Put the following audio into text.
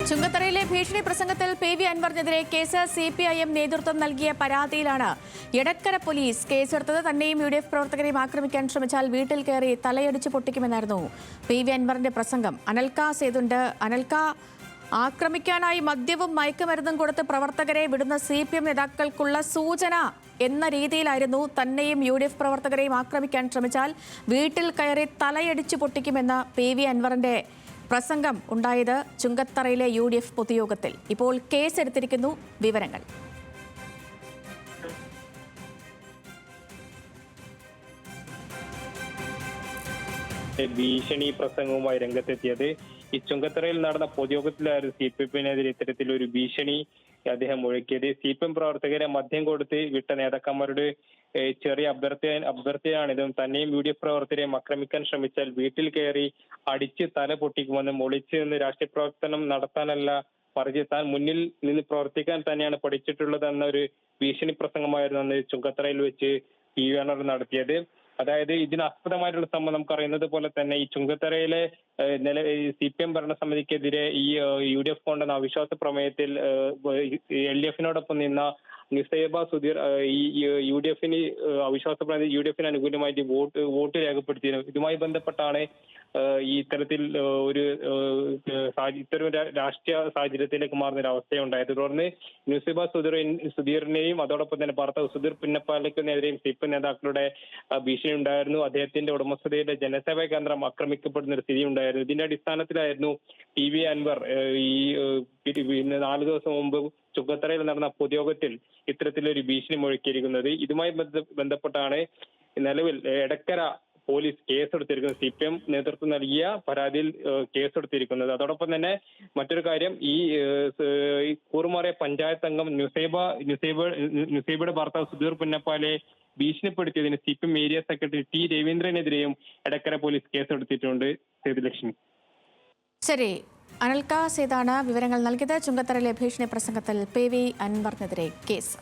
ചുങ്കത്തറയിലെ ഭീഷണി പ്രസംഗത്തിൽ PV. അൻവറിനെതിരെ case CPIM നേതൃത്വം നൽകിയ പരാതിയിലാണ് എടക്കര പോലീസ് കേസെടുത്തത്. തന്നെയും യു.ഡി.എഫ് പ്രവർത്തകരെയും ആക്രമിക്കാൻ ശ്രമിച്ചാൽ വീട്ടിൽ കയറി തലയടിച്ച് പൊട്ടിക്കുമെന്നായിരുന്നു പി.വി. അൻവറിന്റെ പ്രസംഗം. അനൽക സേതുണ്ട്. അനൽക, ആക്രമിക്കാനായി മദ്യവും മയക്കുമരുന്നും കൊടുത്ത് പ്രവർത്തകരെ വിടുന്ന സിപിഎം നേതാക്കൾക്കുള്ള സൂചന എന്ന രീതിയിലായിരുന്നു തന്നെയും യു.ഡി.എഫ് പ്രവർത്തകരെയും ആക്രമിക്കാൻ ശ്രമിച്ചാൽ വീട്ടിൽ കയറി തലയടിച്ച് പൊട്ടിക്കുമെന്ന പി.വി. അൻവറിന്റെ പ്രസംഗം ഉണ്ടായത് ചുങ്കത്തറയിലെ യു.ഡി.എഫ് പൊതുയോഗത്തിൽ. ഇപ്പോൾ കേസെടുത്തിരിക്കുന്നു. വിവരങ്ങൾ. ഭീഷണി പ്രസംഗവുമായി രംഗത്തെത്തിയത് ഈ ചുങ്കത്തറയിൽ നടന്ന പൊതുയോഗത്തിലായിരുന്നു സിപിഎമ്മിനെതിരെ ഇത്തരത്തിലൊരു ഭീഷണി അദ്ദേഹം മുഴക്കിയത്. സിപിഎം പ്രവർത്തകരെ മദ്യം കൊടുത്ത് വിട്ട നേതാക്കന്മാരുടെ ചെറിയ അഭ്യർത്ഥനയാണിതും. തന്നെയും യു.ഡി.എഫ് പ്രവർത്തകരെയും ആക്രമിക്കാൻ ശ്രമിച്ചാൽ വീട്ടിൽ കയറി അടിച്ച് തല പൊട്ടിക്കുമെന്നും ഒളിച്ചു നിന്ന് രാഷ്ട്രീയ പ്രവർത്തനം നടത്താനല്ല പറഞ്ഞ് താൻ മുന്നിൽ നിന്ന് പ്രവർത്തിക്കാൻ തന്നെയാണ് പഠിച്ചിട്ടുള്ളത് എന്നൊരു ഭീഷണി പ്രസംഗമായിരുന്നു അന്ന് ചുങ്കത്തറയിൽ വെച്ച് പി.വി. അൻവർ നടത്തിയത്. അതായത് ഇതിനാസ്പദമായിട്ടുള്ള സംഭവം നമുക്കറിയുന്നത് പോലെ തന്നെ ഈ ചുങ്കത്തറയിലെ സിപിഎം ഭരണസമിതിക്കെതിരെ ഈ യു.ഡി.എഫ് കൊണ്ടുവന്ന അവിശ്വാസ പ്രമേയത്തിൽ എൽ.ഡി.എഫിനോടൊപ്പം നിന്ന നിസൈബ സുധീർ ഈ യു.ഡി.എഫിന് അവിശ്വാസ പ്രമേയത്തിൽ യു.ഡി.എഫിന് അനുകൂലമായിട്ട് വോട്ട് രേഖപ്പെടുത്തിയിരുന്നു. ഇതുമായി ബന്ധപ്പെട്ടാണ് ഈ ഇത്തരത്തിൽ ഇത്തരം രാഷ്ട്രീയ സാഹചര്യത്തിലേക്ക് മാറുന്ന ഒരു അവസ്ഥയുണ്ടായത്. തുടർന്ന് നിസൈബ സുധീറിനെയും അതോടൊപ്പം തന്നെ ഭർത്താവ് സുധീർ പുന്നപ്പാലയ്ക്കെതിരെയും സിപിഎം നേതാക്കളുടെ ഭീഷണി ഉണ്ടായിരുന്നു. അദ്ദേഹത്തിന്റെ ഉടമസ്ഥതയിലെ ജനസേവാ കേന്ദ്രം ആക്രമിക്കപ്പെടുന്ന ഒരു സ്ഥിതി ഉണ്ടായിരുന്നു. ഇതിന്റെ അടിസ്ഥാനത്തിലായിരുന്നു പി.വി. അൻവർ ഈ 4 ദിവസം മുമ്പ് ചുങ്കത്തറയിൽ നടന്ന പൊതുയോഗത്തിൽ ഇത്തരത്തിലൊരു ഭീഷണി മുഴക്കിയിരിക്കുന്നത്. ഇതുമായി ബന്ധപ്പെട്ടാണ് നിലവിൽ എടക്കര പോലീസ് കേസെടുത്തിരിക്കുന്നത്. സിപിഎം നേതൃത്വം നൽകിയ പരാതിയിൽ കേസെടുത്തിരിക്കുന്നത്. അതോടൊപ്പം തന്നെ മറ്റൊരു കാര്യം, ഈ കൂറുമാറിയ പഞ്ചായത്ത് അംഗം നുസൈബയുടെ ഭർത്താവ് സുധീർ പുന്നപ്പാലെ ഭീഷണിപ്പെടുത്തിയതിന് സിപിഎം ഏരിയ സെക്രട്ടറി ടി രവീന്ദ്രനെതിരെയും എടക്കര പോലീസ് കേസെടുത്തിട്ടുണ്ട്. സേതുലക്ഷ്മി. ശരി, അനൽക സേതാണ് വിവരങ്ങൾ നൽകിയത്. ചുങ്കത്തറയിലെ ഭീഷണി പ്രസംഗത്തിൽ പി.വി. അൻവറിനെതിരെ കേസ്.